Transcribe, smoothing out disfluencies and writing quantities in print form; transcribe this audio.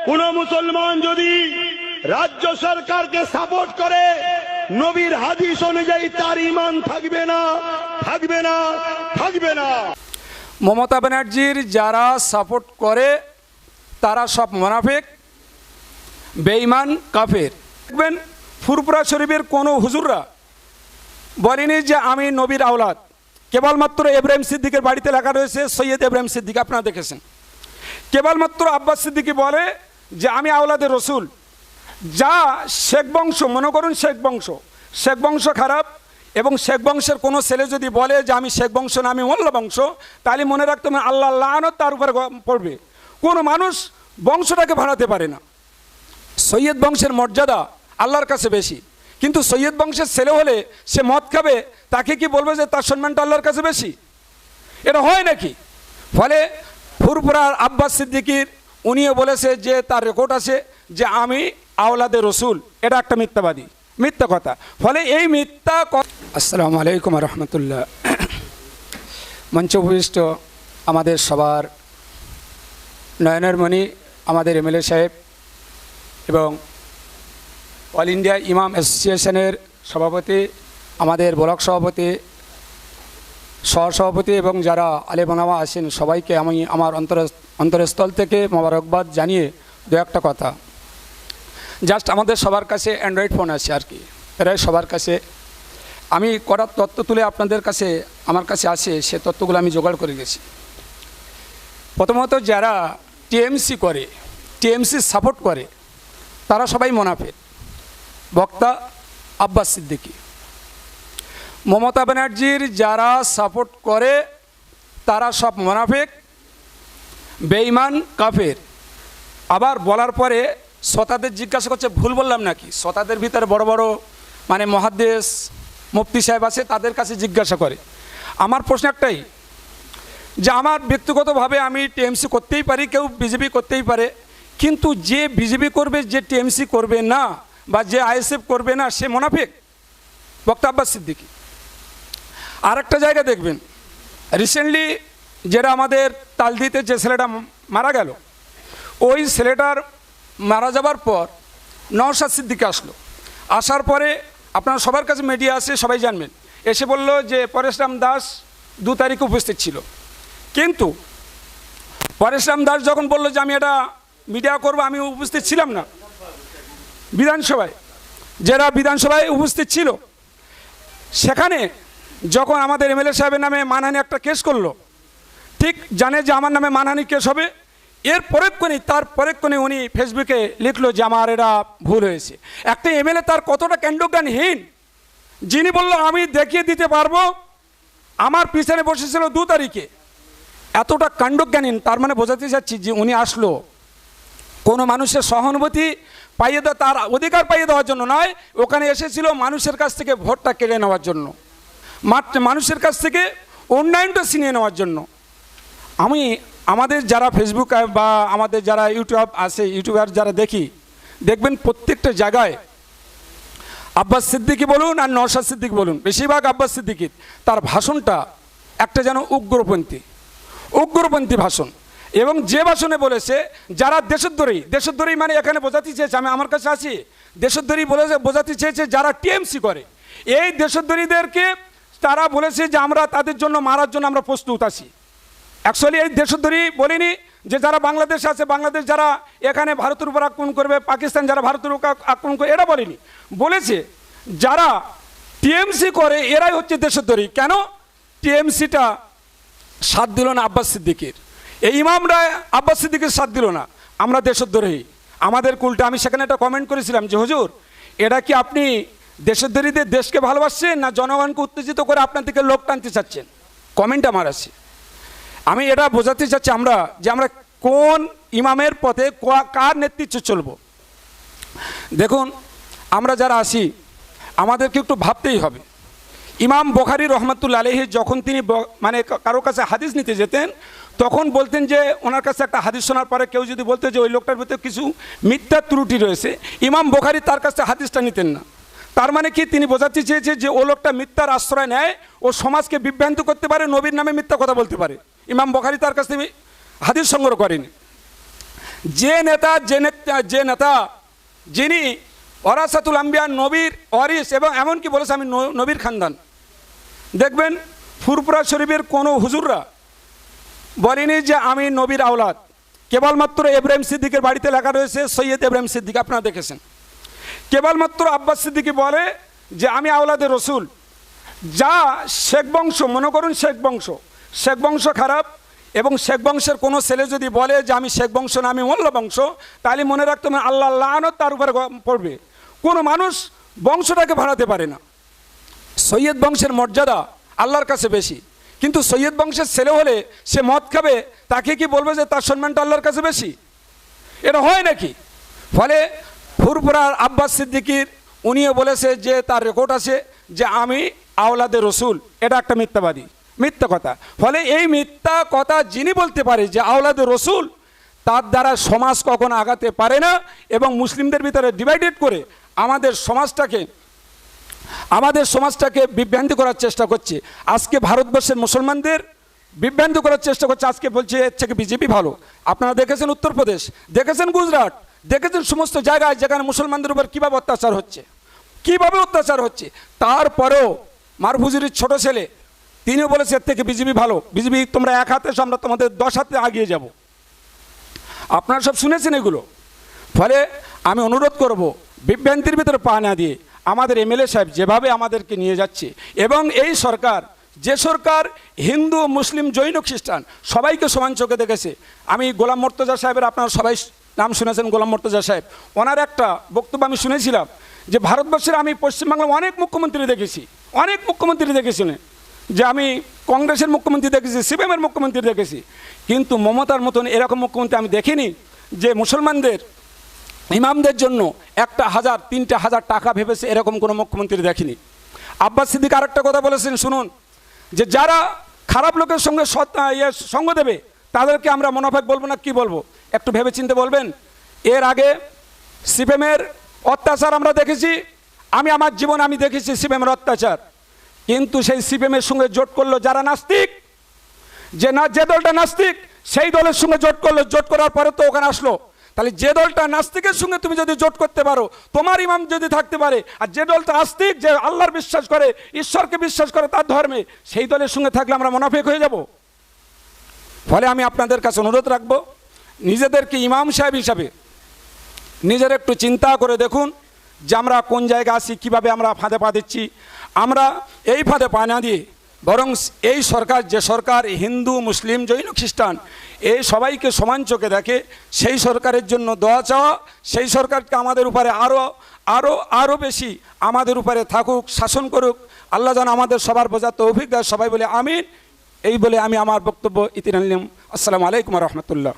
কোন মুসলমান যদি রাজ্য সরকারকে সাপোর্ট করে নবীর হাদিস অনুযায়ী তার ঈমান থাকবে না, থাকবে না, থাকবে না। মমতা ব্যানার্জির যারা সাপোর্ট করে তারা সব মুনাফিক, বেঈমান, কাফের। দেখবেন ফুরফুরা শরীফের কোনো হুজুররা বলেনি যে আমি নবীর আওলাদ। কেবলমাত্র ইব্রাহিম সিদ্দিকের বাড়িতে লেখা রয়েছে সৈয়দ ইব্রাহিম সিদ্দিক, আপনারা দেখেছেন। কেবলমাত্র আব্বাস সিদ্দিকী বলে যে আমি আওলাদের রসুল। যা শেখ বংশ, মনে করুন শেখ বংশ খারাপ, এবং শেখ বংশের কোনো ছেলে যদি বলে যে আমি শেখ বংশ না আমি মোল্লা বংশ, তাহলে মনে রাখতে হবে আল্লাহ লানত তার উপরে পড়বে। কোনো মানুষ বংশটাকে ভাড়াতে পারে না। সৈয়দ বংশের মর্যাদা আল্লাহর কাছে বেশি, কিন্তু সৈয়দ বংশের ছেলে হলে সে মদ খাবে, তাকে কি বলবে যে তার সম্মানটা আল্লাহর কাছে বেশি? এটা হয় নাকি? ফলে ফুরফুরার আব্বাস সিদ্দিকীর উনিও বলেছে যে তার রেকর্ড আছে যে আমি আওলাদে রসুল। এটা একটা মিথ্যাবাদী, মিথ্যা কথা। ফলে এই মিথ্যা। আসসালামু আলাইকুম রহমতুল্লাহ। মঞ্চ উপবিষ্ট আমাদের সবার নয়নের মণি, আমাদের এমএলএ সাহেব এবং অল ইন্ডিয়া ইমাম অ্যাসোসিয়েশনের সভাপতি, আমাদের ব্লক সভাপতি, সহসভাপতি এবং যারা আলেমানামা আছেন সবাইকে আমি আমার অন্তরস্থল থেকে মোবারকবাদ জানিয়ে দু একটা কথা। জাস্ট আমাদের সবার কাছে অ্যান্ড্রয়েড ফোন আছে আর কি, প্রায় সবার কাছে। আমি কটা তথ্য তুলে আপনাদের কাছে আমার কাছে আছে, সে তথ্যগুলো আমি জোগাড় করে গেছি। প্রথমত যারা টিএমসি করে, টিএমসি সাপোর্ট করে, তারা সবাই মুনাফিক। বক্তা আব্বাস সিদ্দিকী। মমতা ব্যানার্জির যারা সাপোর্ট করে তারা সব মুনাফিক, বেঈমান, কাফের। আবার বলার পরে শ্রোতাদের জিজ্ঞাসা করছে ভুল বললাম নাকি? শ্রোতাদের ভিতরে বড় বড় মানে মুহাদ্দিস, মুফতি সাহেব আছে, তাদের কাছে জিজ্ঞাসা করে। আমার প্রশ্ন একটাই, যে আমার ব্যক্তিগতভাবে আমি টিএমসি করতেই পারি, কেউ বিজেপি করতেই পারে, কিন্তু যে বিজেপি করবে, যে টিএমসি করবে না বা যে আইএসএফ করবে না, সে মুনাফিক। বক্তা আব্বাস সিদ্দিকী। আর একটা জায়গা দেখবেন, রিসেন্টলি যেটা আমাদের তালদিতে যে ছেলেটা মারা গেল, ওই ছেলেটার মারা যাবার পর নওশাদ সিদ্দিকী আসলো। আসার পরে আপনার সবার কাছে মিডিয়া আছে, সবাই জানবেন, এসে বলল যে পরেশরাম দাস 2 তারিখে উপস্থিত ছিল। কিন্তু পরেশরাম দাস যখন বলল যে আমি এটা মিডিয়া করব, আমি উপস্থিত ছিলাম না বিধানসভায়। যারা বিধানসভায় উপস্থিত ছিল, সেখানে যখন আমাদের এমএলএ সাহেবের নামে মানহানি একটা কেস করলো, ঠিক জানে যে আমার নামে মানহানি কেস হবে, এর পরেক্ষণে উনি ফেসবুকে লিখলো যে আমার এটা ভুল হয়েছে। একটা এমএলএ তার কতটা কাণ্ডজ্ঞানহীন, যিনি বলল আমি দেখিয়ে দিতে পারবো, আমার পিছনে বসেছিল 2 তারিখে। এতটা কাণ্ডজ্ঞানহীন, তার মানে বোঝাতে চাচ্ছি যে উনি আসলো কোনো মানুষের সহানুভূতি পাইয়ে দেওয়া, তার অধিকার পাইয়ে দেওয়ার জন্য নয়, ওখানে এসেছিল মানুষের কাছ থেকে ভোটটা কেড়ে নেওয়ার জন্য, মাত্র মানুষের কাছ থেকে উন্নয়নটা ছিনিয়ে নেওয়ার জন্য। আমি আমাদের যারা ফেসবুক বা আমাদের যারা ইউটিউব আছে, ইউটিউবার যারা দেখবেন প্রত্যেকটা জায়গায় আব্বাস সিদ্দিকী বলুন আর নওশাদ সিদ্দিকী বলুন, বেশিরভাগ আব্বাস সিদ্দিকীর তার ভাষণটা একটা যেন উগ্রপন্থী ভাষণ। এবং যে ভাষণে বলেছে যারা দেশদ্রোহী মানে এখানে বোঝাতে চেয়েছে, আমি আমার কাছে আছি, দেশদ্রোহী বোঝাতে চেয়েছে যারা টিএমসি করে, এই দেশদ্রোহীদেরকে তারা বলেছে যে আমরা তাদের জন্য মারার জন্য আমরা প্রস্তুত আছি। অ্যাকচুয়ালি এই দেশদ্রোহী বলিনি যে যারা বাংলাদেশে আছে, বাংলাদেশ যারা এখানে ভারতের উপর আক্রমণ করবে, পাকিস্তান যারা ভারতের উপর আক্রমণ করবে, এটা বলেনি। বলেছে যারা টিএমসি করে এরাই হচ্ছে দেশদ্রোহী। কেন? টিএমসিটা সাথ দিল না আব্বাস সিদ্দিকীর, এই ইমামরা আব্বাস সিদ্দিকীর সাথ দিল না, আমরা দেশদ্রোহী, আমাদের কুলটা। আমি সেখানে একটা কমেন্ট করেছিলাম যে হুজুর, এটা কি আপনি দেশদ্রোহীদের দেশকে ভালোবাসছেন না জনগণকে উত্তেজিত করে আপনার দিকে লোক টানতে চাচ্ছেন? কমেন্ট আমার আছে। আমি এটা বোঝাতে চাচ্ছি আমরা কোন ইমামের পথে কার নেতৃত্বে চলব। দেখুন, আমরা যারা আছি আমাদেরকে একটু ভাবতেই হবে। ইমাম বুখারী রহমাতুল্লাহ আলাইহি যখন তিনি মানে কারো কাছে হাদিস নিতে যেতেন, তখন বলতেন যে ওনার কাছে একটা হাদিস শোনার পরে কেউ যদি বলতো যে ওই লোকটার ভিতরে কিছু মিথ্যা ত্রুটি রয়েছে, ইমাম বুখারী তার কাছে হাদিসটা নিতেন না। তার মানে কি তিনি বোঝাতে চেয়েছে যে ও লোকটা মিথ্যার আশ্রয় নেয়, ও সমাজকে বিভ্রান্ত করতে পারে, নবীর নামে মিথ্যা কথা বলতে পারে। ইমাম বুখারী তার কাছ থেকে হাদিস সংগ্রহ করেনি। যে নেতা যিনি ওয়ারাসাতুল আম্বিয়া নবীর ওয়ারিস, এবং এমনকি বলেছে আমি নবীর খানদান। দেখবেন ফুরফুরা শরীফের কোনো হুজুররা বলেনি যে আমি নবীর আওলাদ। কেবলমাত্র ইব্রাহিম সিদ্দিকের বাড়িতে লেখা রয়েছে সৈয়দ ইব্রাহিম সিদ্দিক, আপনারা দেখেছেন। কেবলমাত্র আব্বাস সিদ্দিকী বলে যে আমি আওলাদে রসুল। যা শেখ বংশ, মনে করুন শেখ বংশ খারাপ, এবং শেখ বংশের কোনো ছেলে যদি বলে যে আমি শেখ বংশ না আমি মোল্লা বংশ, তাহলে মনে রাখতে হবে আল্লাহ লানত তার উপরে পড়বে। কোনো মানুষ বংশটাকে ভাড়াতে পারে না। সৈয়দ বংশের মর্যাদা আল্লাহর কাছে বেশি, কিন্তু সৈয়দ বংশের ছেলে হলে সে মদ খাবে, তাকে কি বলবে যে তার সম্মানটা আল্লাহর কাছে বেশি? এটা হয় নাকি? ফলে ফুরফুরার আব্বাস সিদ্দিকীর উনিও বলেছে যে তার রেকর্ড আছে যে আমি আওলাদে রসুল। এটা একটা মিথ্যা কথা। ফলে এই মিথ্যা কথা যিনি বলতে পারে যে আওলাদে রসুল, তার দ্বারা সমাজ কখনো আগাতে পারে না, এবং মুসলিমদের ভিতরে ডিভাইডেড করে আমাদের সমাজটাকে বিভ্রান্তি করার চেষ্টা করছে। আজকে ভারতবর্ষের মুসলমানদের বিভ্রান্তি করার চেষ্টা করছে। আজকে বলছে এর থেকে বিজেপি ভালো। আপনারা দেখেছেন উত্তরপ্রদেশ, দেখেছেন গুজরাট, দেখেছেন সমস্ত জায়গায় যেখানে মুসলমানদের উপর কীভাবে অত্যাচার হচ্ছে। তারপরেও মারফুজির ছোট ছেলে তিনিও বলেছে এর থেকে বিজেপি ভালো। বিজেপি তোমরা এক হাতে, আমরা তোমাদের 10 হাতে এগিয়ে যাব। আপনারা সব শুনেছেন এগুলো। ফলে আমি অনুরোধ করব, বিভ্রান্তির ভিতরে পা না দিয়ে আমাদের এমএলএ সাহেব যেভাবে আমাদেরকে নিয়ে যাচ্ছে, এবং এই সরকার, যে সরকার হিন্দু মুসলিম জৈন খ্রিস্টান সবাইকে সমান চোখে দেখেছে। আমি গোলাম মর্তজা সাহেবের, আপনারা সবাই নাম শুনেছেন গোলাম মর্তজা সাহেব, ওনার একটা বক্তব্য আমি শুনেছিলাম যে ভারতবর্ষের আমি পশ্চিমবাংলায় অনেক মুখ্যমন্ত্রী দেখেছি, যে আমি কংগ্রেসের মুখ্যমন্ত্রী দেখেছি, সিপিএমের মুখ্যমন্ত্রী দেখেছি, কিন্তু মমতার মতন এরকম মুখ্যমন্ত্রী আমি দেখিনি যে মুসলমানদের ইমামদের জন্য 1,000 3,000 টাকা ভেবেছে, এরকম কোনো মুখ্যমন্ত্রী দেখিনি। আব্বাস সিদ্দিক আরেকটা কথা বলেছেন, শুনুন, যে যারা খারাপ লোকের সঙ্গে সঙ্গ দেবে তাদেরকে আমরা মুনাফিক বলবো না, কি বলবো? একটু ভেবে চিন্তে বলবেন। এর আগে সিপিএমের অত্যাচার আমরা দেখেছি, আমার জীবন আমি দেখেছি সিপিএমের অত্যাচার, কিন্তু সেই সিপিএমের সঙ্গে জোট করলো যারা নাস্তিক, যে দলটা নাস্তিক সেই দলের সঙ্গে জোট করলো, জোট করার পরে তো ওখানে আসলো। তাহলে যে দলটা নাস্তিকের সঙ্গে তুমি যদি জোট করতে পারো, তোমার ইমাম যদি থাকতে পারে, আর যে দলটা আস্তিক, যে আল্লাহর বিশ্বাস করে, ঈশ্বরকে বিশ্বাস করে তার ধর্মে, সেই দলের সঙ্গে থাকলে আমরা মুনাফিক হয়ে যাব। ফলে আমি আপনাদের কাছে অনুরোধ রাখবো, নিজেদেরকে ইমাম সাহেব হিসাবে নিজের একটু চিন্তা করে দেখুন যে আমরা কোন জায়গায় আছি, কীভাবে আমরা ফাঁদে পা দিচ্ছি। আমরা এই ফাঁদে পা না দিয়ে বরং এই সরকার, যে সরকার হিন্দু মুসলিম জৈন খ্রিস্টান এই সবাইকে সমান চোখে দেখে, সেই সরকারের জন্য দোয়া চাওয়া, সেই সরকারকে আমাদের উপরে আরও বেশি আমাদের উপরে থাকুক, শাসন করুক। আল্লাহ যেন আমাদের সবার বোঝার তৌফিক দেয়। সবাই বলে আমিন। এই বলে আমি আমার বক্তব্য ইতি নিলাম। আসসালামু আলাইকুম ওয়া রাহমাতুল্লাহ।